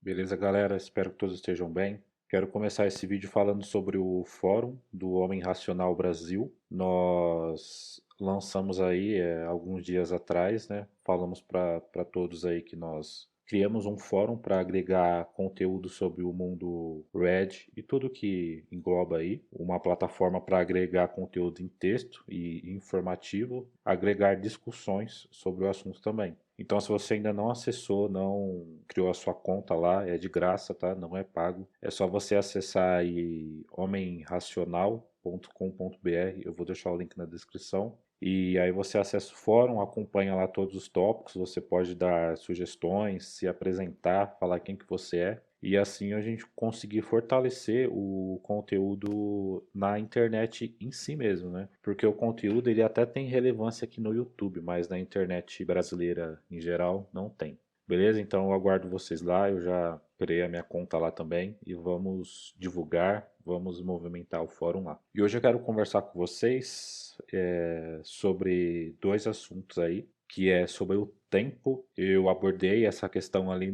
Beleza, galera? Espero que todos estejam bem. Quero começar esse vídeo falando sobre o Fórum do Homem Racional Brasil. Nós lançamos aí alguns dias atrás, né? Falamos para todos aí que nós criamos um fórum para agregar conteúdo sobre o mundo Red e tudo que engloba aí. Uma plataforma para agregar conteúdo em texto e informativo, agregar discussões sobre o assunto também. Então, se você ainda não acessou, não criou a sua conta lá, é de graça, tá? Não é pago. É só você acessar aí homemracional.com.br. Eu vou deixar o link na descrição. E aí você acessa o fórum, acompanha lá todos os tópicos, você pode dar sugestões, se apresentar, falar quem que você é. E assim a gente conseguir fortalecer o conteúdo na internet em si mesmo, né? Porque o conteúdo ele até tem relevância aqui no YouTube, mas na internet brasileira em geral não tem. Beleza? Então eu aguardo vocês lá, eu já criei a minha conta lá também e vamos divulgar, vamos movimentar o fórum lá. E hoje eu quero conversar com vocês sobre dois assuntos aí que é sobre o tempo. Eu abordei essa questão ali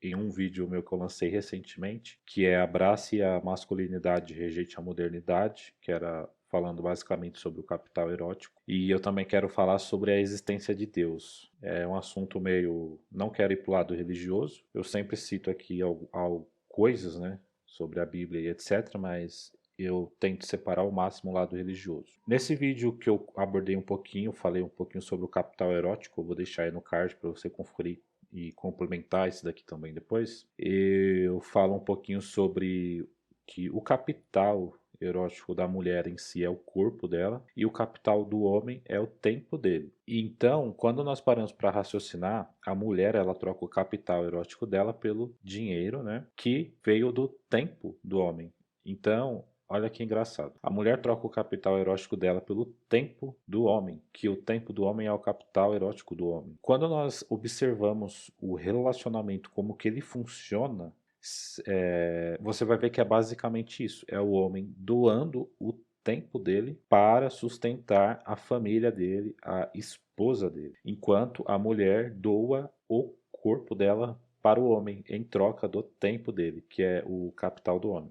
em um vídeo meu que eu lancei recentemente, que é Abrace a Masculinidade, Rejeite a Modernidade, que era falando basicamente sobre o capital erótico. E eu também quero falar sobre a existência de Deus. É um assunto meio... não quero ir para o lado religioso. Eu sempre cito aqui coisas, né, sobre a Bíblia e etc., mas eu tento separar ao máximo o lado religioso. Nesse vídeo que eu abordei um pouquinho, falei um pouquinho sobre o capital erótico, eu vou deixar aí no card para você conferir e complementar isso daqui também depois. Eu falo um pouquinho sobre que o capital erótico da mulher em si é o corpo dela e o capital do homem é o tempo dele. Então, quando nós paramos para raciocinar, a mulher ela troca o capital erótico dela pelo dinheiro, né, que veio do tempo do homem. Então, olha que engraçado. A mulher troca o capital erótico dela pelo tempo do homem, que o tempo do homem é o capital erótico do homem. Quando nós observamos o relacionamento, como que ele funciona, você vai ver que é basicamente isso. É o homem doando o tempo dele para sustentar a família dele, a esposa dele, enquanto a mulher doa o corpo dela para o homem em troca do tempo dele, que é o capital do homem.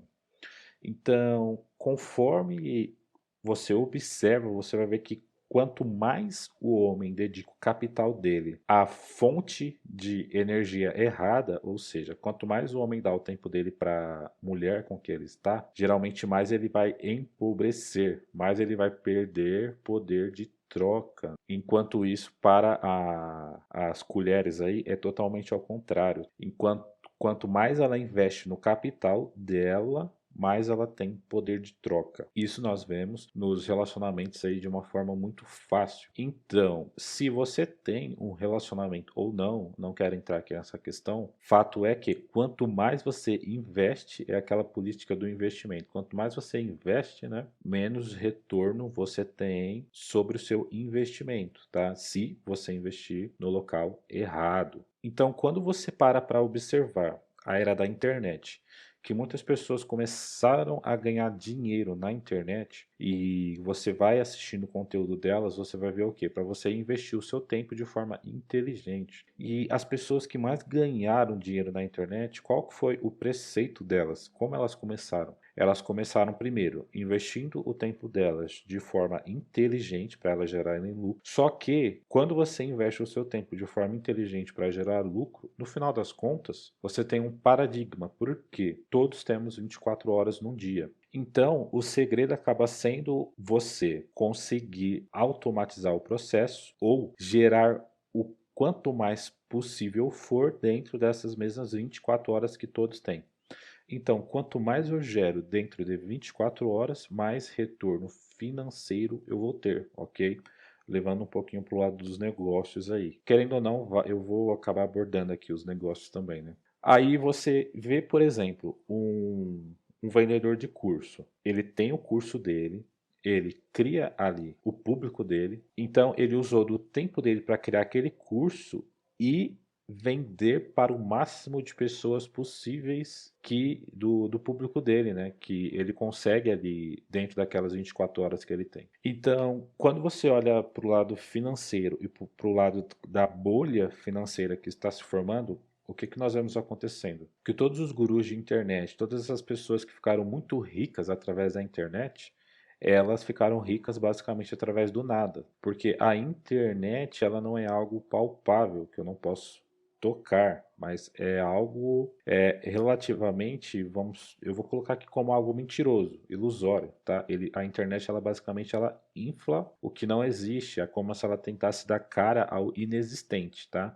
Então, conforme você observa, você vai ver que quanto mais o homem dedica o capital dele à fonte de energia errada, ou seja, quanto mais o homem dá o tempo dele para a mulher com que ele está, geralmente mais ele vai empobrecer, mais ele vai perder poder de troca. Enquanto isso, para as colheres aí, é totalmente ao contrário. Quanto mais ela investe no capital dela, mais ela tem poder de troca. Isso nós vemos nos relacionamentos aí de uma forma muito fácil. Então, se você tem um relacionamento ou não, não quero entrar aqui nessa questão, fato é que quanto mais você investe, é aquela política do investimento. Quanto mais você investe, né, menos retorno você tem sobre o seu investimento, tá? Se você investir no local errado. Então, quando você para observar a era da internet, que muitas pessoas começaram a ganhar dinheiro na internet e você vai assistindo o conteúdo delas, você vai ver o quê? Para você investir o seu tempo de forma inteligente. E as pessoas que mais ganharam dinheiro na internet, qual foi o preceito delas? Como elas começaram? Elas começaram primeiro investindo o tempo delas de forma inteligente para elas gerarem lucro. Só que quando você investe o seu tempo de forma inteligente para gerar lucro, no final das contas, você tem um paradigma, porque todos temos 24 horas num dia. Então, o segredo acaba sendo você conseguir automatizar o processo ou gerar o quanto mais possível for dentro dessas mesmas 24 horas que todos têm. Então, quanto mais eu gero dentro de 24 horas, mais retorno financeiro eu vou ter, ok? Levando um pouquinho para o lado dos negócios aí. Querendo ou não, eu vou acabar abordando aqui os negócios também, né? Aí você vê, por exemplo, um vendedor de curso. Ele tem o curso dele, ele cria ali o público dele, então ele usou do tempo dele para criar aquele curso e vender para o máximo de pessoas possíveis do público dele, né? Que ele consegue ali dentro daquelas 24 horas que ele tem. Então, quando você olha para o lado financeiro e para o lado da bolha financeira que está se formando, o que que nós vemos acontecendo? Que todos os gurus de internet, todas essas pessoas que ficaram muito ricas através da internet, elas ficaram ricas basicamente através do nada, porque a internet ela não é algo palpável que eu não posso tocar, mas é algo relativamente, eu vou colocar aqui como algo mentiroso, ilusório, tá? A internet ela basicamente ela infla o que não existe, é como se ela tentasse dar cara ao inexistente, tá?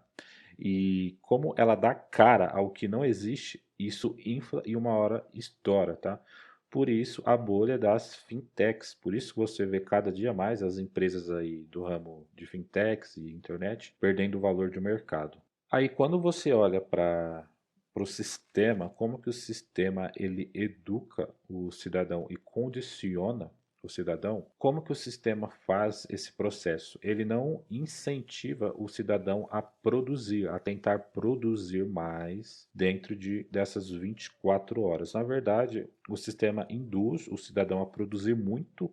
E como ela dá cara ao que não existe, isso infla e uma hora estoura, tá? Por isso a bolha das fintechs, por isso que você vê cada dia mais as empresas aí do ramo de fintechs e internet perdendo o valor de mercado. Aí quando você olha para o sistema, como que o sistema ele educa o cidadão e condiciona o cidadão, como que o sistema faz esse processo? Ele não incentiva o cidadão a produzir, a tentar produzir mais dentro dessas 24 horas. Na verdade, o sistema induz o cidadão a produzir muito,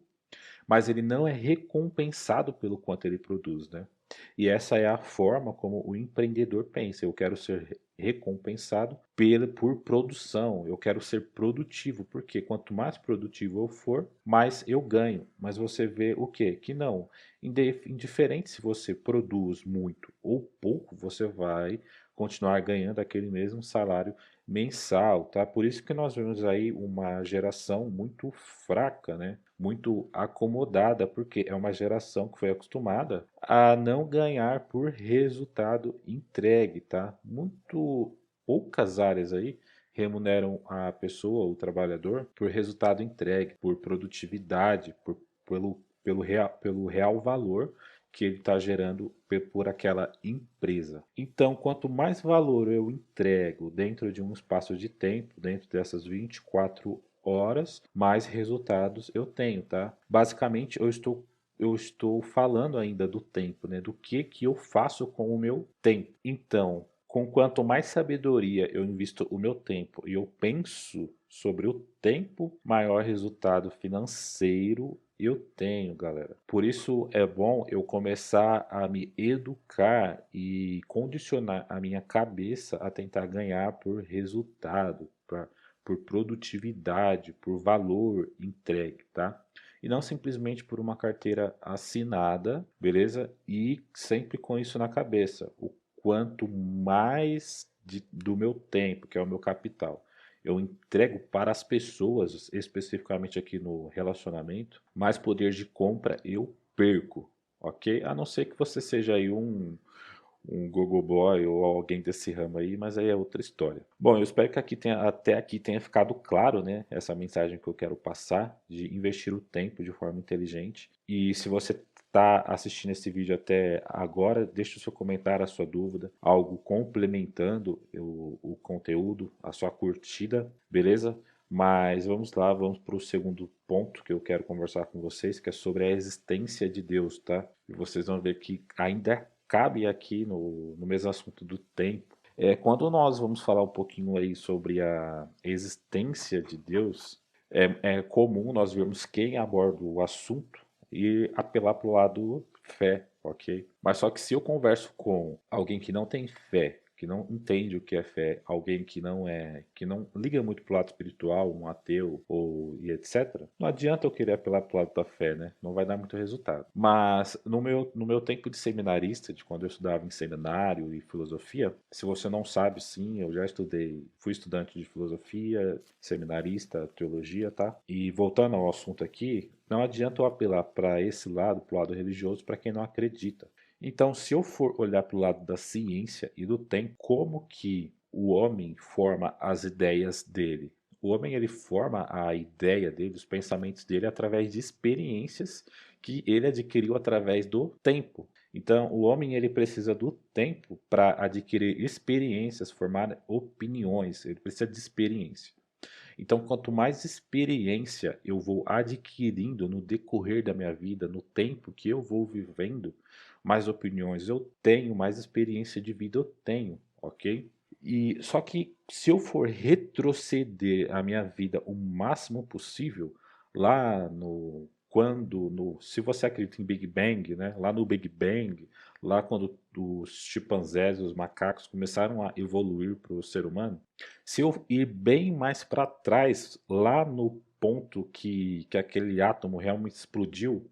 mas ele não é recompensado pelo quanto ele produz, né? E essa é a forma como o empreendedor pensa. Eu quero ser recompensado por produção, eu quero ser produtivo, porque quanto mais produtivo eu for, mais eu ganho. Mas você vê o quê? Que não. Indiferente se você produz muito ou pouco, você vai continuar ganhando aquele mesmo salário mensal, tá? Por isso que nós vemos aí uma geração muito fraca, né? Muito acomodada, porque é uma geração que foi acostumada a não ganhar por resultado entregue, tá? Muito poucas áreas aí remuneram a pessoa, o trabalhador, por resultado entregue, por produtividade, pelo real valor que ele está gerando por aquela empresa. Então, quanto mais valor eu entrego dentro de um espaço de tempo, dentro dessas 24 horas, mais resultados eu tenho, tá? Basicamente, eu estou falando ainda do tempo, né? Do que eu faço com o meu tempo. Então, com quanto mais sabedoria eu invisto o meu tempo e eu penso sobre o tempo, maior resultado financeiro eu tenho, galera. Por isso é bom eu começar a me educar e condicionar a minha cabeça a tentar ganhar por resultado, por produtividade, por valor entregue, tá? E não simplesmente por uma carteira assinada, beleza? E sempre com isso na cabeça. O quanto mais do meu tempo, que é o meu capital, eu entrego para as pessoas, especificamente aqui no relacionamento, mais poder de compra eu perco, ok? A não ser que você seja aí um gogoboy ou alguém desse ramo aí, mas aí é outra história. Bom, eu espero que até aqui tenha ficado claro, né, essa mensagem que eu quero passar de investir o tempo de forma inteligente. E se você está assistindo esse vídeo até agora, deixe o seu comentário, a sua dúvida, algo complementando o conteúdo, a sua curtida, beleza? Mas vamos lá, vamos para o segundo ponto que eu quero conversar com vocês, que é sobre a existência de Deus, tá? E vocês vão ver que ainda cabe aqui no mesmo assunto do tempo. Quando nós vamos falar um pouquinho aí sobre a existência de Deus, é comum nós vermos quem aborda o assunto e apelar para o lado fé, ok? Mas só que se eu converso com alguém que não tem fé, que não entende o que é fé, alguém que não liga muito pro lado espiritual, um ateu ou e etc. Não adianta eu querer apelar pro lado da fé, né? Não vai dar muito resultado. Mas no meu tempo de seminarista, de quando eu estudava em seminário e filosofia, se você não sabe, sim, eu já estudei, fui estudante de filosofia, seminarista, teologia, tá? E voltando ao assunto aqui, não adianta eu apelar para esse lado, para o lado religioso, para quem não acredita. Então, se eu for olhar para o lado da ciência e do tempo, como que o homem forma as ideias dele? O homem ele forma a ideia dele, os pensamentos dele através de experiências que ele adquiriu através do tempo. Então, o homem ele precisa do tempo para adquirir experiências, formar opiniões, ele precisa de experiência. Então, quanto mais experiência eu vou adquirindo no decorrer da minha vida, no tempo que eu vou vivendo, mais opiniões eu tenho, mais experiência de vida eu tenho, ok? E só que se eu for retroceder a minha vida o máximo possível, lá no se você acredita em Big Bang, né, lá no Big Bang, lá quando os chimpanzés e os macacos começaram a evoluir para o ser humano, se eu ir bem mais para trás, lá no ponto que aquele átomo realmente explodiu,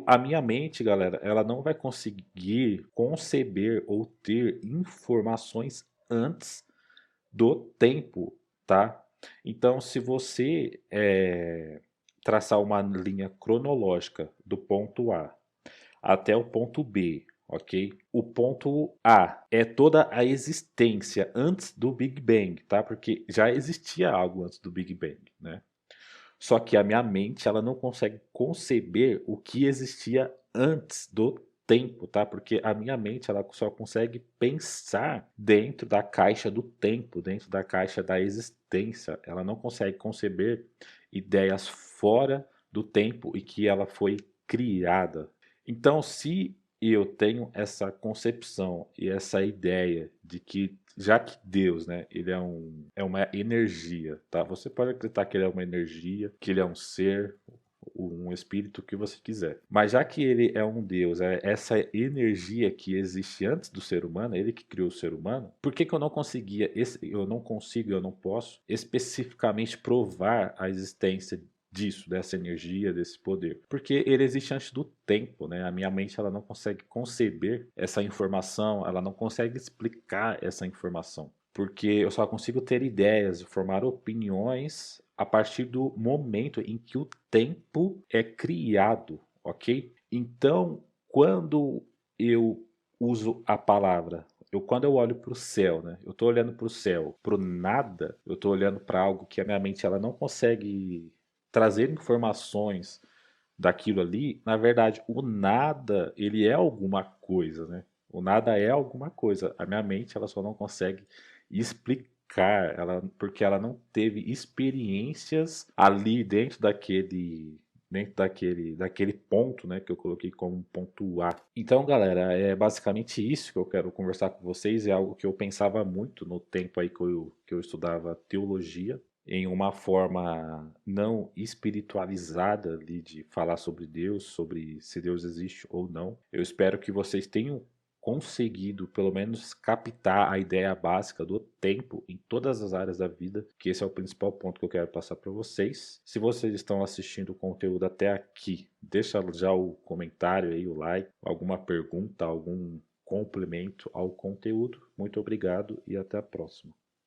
a minha mente, galera, ela não vai conseguir conceber ou ter informações antes do tempo, tá? Então, se você traçar uma linha cronológica do ponto A até o ponto B, ok? O ponto A é toda a existência antes do Big Bang, tá? Porque já existia algo antes do Big Bang, né? Só que a minha mente, ela não consegue conceber o que existia antes do tempo, tá? Porque a minha mente, ela só consegue pensar dentro da caixa do tempo, dentro da caixa da existência. Ela não consegue conceber ideias fora do tempo e que ela foi criada. Então, se eu tenho essa concepção e essa ideia de que, já que Deus, né, ele é uma energia, tá? Você pode acreditar que ele é uma energia, que ele é um ser, um espírito, o que você quiser. Mas já que ele é um Deus, é essa energia que existe antes do ser humano, ele que criou o ser humano, por que que eu não posso especificamente provar a existência disso, dessa energia, desse poder? Porque ele existe antes do tempo, né? A minha mente, ela não consegue conceber essa informação, ela não consegue explicar essa informação. Porque eu só consigo ter ideias e formar opiniões a partir do momento em que o tempo é criado, ok? Então, quando eu uso a palavra, quando eu olho para o céu, né? Eu estou olhando para o céu, para o nada, eu estou olhando para algo que a minha mente, ela não consegue trazer informações daquilo ali. Na verdade, o nada, ele é alguma coisa, né? O nada é alguma coisa. A minha mente, ela só não consegue explicar, porque ela não teve experiências ali dentro daquele ponto, né, que eu coloquei como ponto A. Então, galera, é basicamente isso que eu quero conversar com vocês. É algo que eu pensava muito no tempo aí que eu estudava teologia, em uma forma não espiritualizada ali de falar sobre Deus, sobre se Deus existe ou não. Eu espero que vocês tenham conseguido pelo menos captar a ideia básica do tempo em todas as áreas da vida, que esse é o principal ponto que eu quero passar para vocês. Se vocês estão assistindo o conteúdo até aqui, deixa já o comentário aí, o like, alguma pergunta, algum complemento ao conteúdo. Muito obrigado e até a próxima.